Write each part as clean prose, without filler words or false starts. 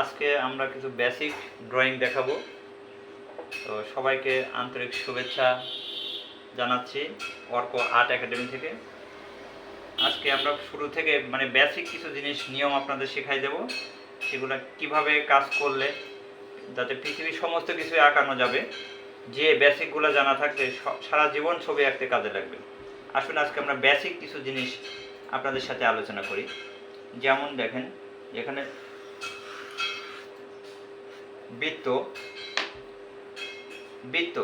আজকে আমরা কিছু বেসিক ড্রয়িং দেখাবো। তো সবাইকে আন্তরিক শুভেচ্ছা জানাচ্ছি অর্ক আর্ট একাডেমি থেকে। আজকে আমরা শুরু থেকে বেসিক কিছু জিনিস নিয়ম আপনাদের শেখাই দেব, সেগুলো কিভাবে কাজ করলে যাতে পৃথিবীর সমস্ত কিছু আঁকানো যাবে। যে বেসিকগুলো জানা থাকলে সারা জীবন ছবি আঁকতে কাজে লাগবে। আসুন আজকে আমরা বেসিক কিছু জিনিস আপনাদের সাথে আলোচনা করি। যেমন দেখেন, এখানে বৃত্ত বৃত্ত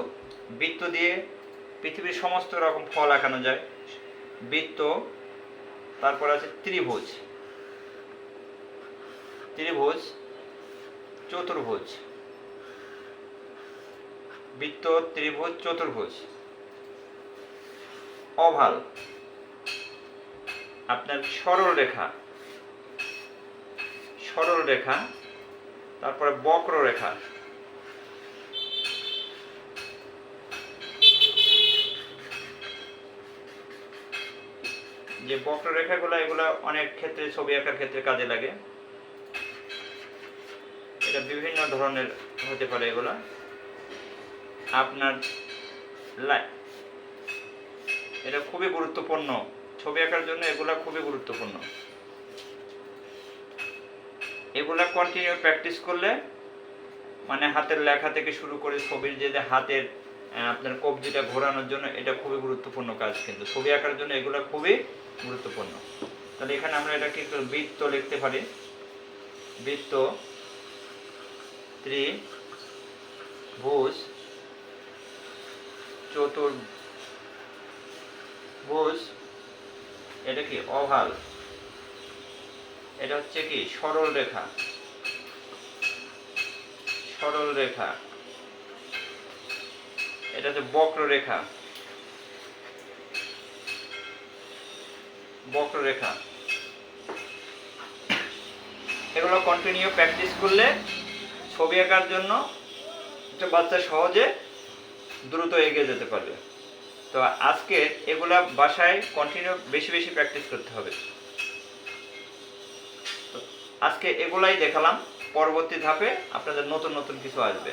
বৃত্ত দিয়ে পৃথিবীর সমস্ত রকম ফল আঁকানো যায়। বৃত্ত, তারপর আছে ত্রিভুজ, ত্রিভুজ, চতুর্ভুজ, বৃত্ত, ত্রিভুজ, চতুর্ভুজ, ওভাল, আপনার সরল রেখা, সরল রেখা, তারপরে বক্ররেখা, যে বক্ররেখাগুলো এগুলো অনেক ক্ষেত্রে ছবি আঁকার ক্ষেত্রে কাজে লাগে। এটা বিভিন্ন ধরনের হতে পারে। এগুলা আপনার এটা খুবই গুরুত্বপূর্ণ ছবি আঁকার জন্য, এগুলা খুবই গুরুত্বপূর্ণ। এগুলা কন্টিনিউ প্র্যাকটিস করলে হাতের লেখা থেকে শুরু করে ছবির যে হাতের আপনার কবজিটা ঘোরানোর জন্য এটা খুবই গুরুত্বপূর্ণ কাজ। কিন্তু ছবি আঁকার জন্য এগুলো খুবই গুরুত্বপূর্ণ। তাহলে এখানে আমরা এটাকে একটু বৃত্ত লিখতে পারি। বৃত্ত, ত্রিভুজ, চতুর্ভুজ, এটা কি ওভাল, এটা হচ্ছে কি সরল রেখা, সরল রেখা, এটা হচ্ছে বক্ররেখা, বক্ররেখা। এগুলো কন্টিনিউ প্র্যাকটিস করলে ছবি আঁকার জন্য একটা বাচ্চা সহজে দ্রুত এগিয়ে যেতে পারবে। তো আজকে এগুলা বাসায় কন্টিনিউ বেশি বেশি প্র্যাকটিস করতে হবে। আজকে এগুলাই দেখালাম, পরবর্তী ধাপে আপনাদের নতুন নতুন কিছু আসবে।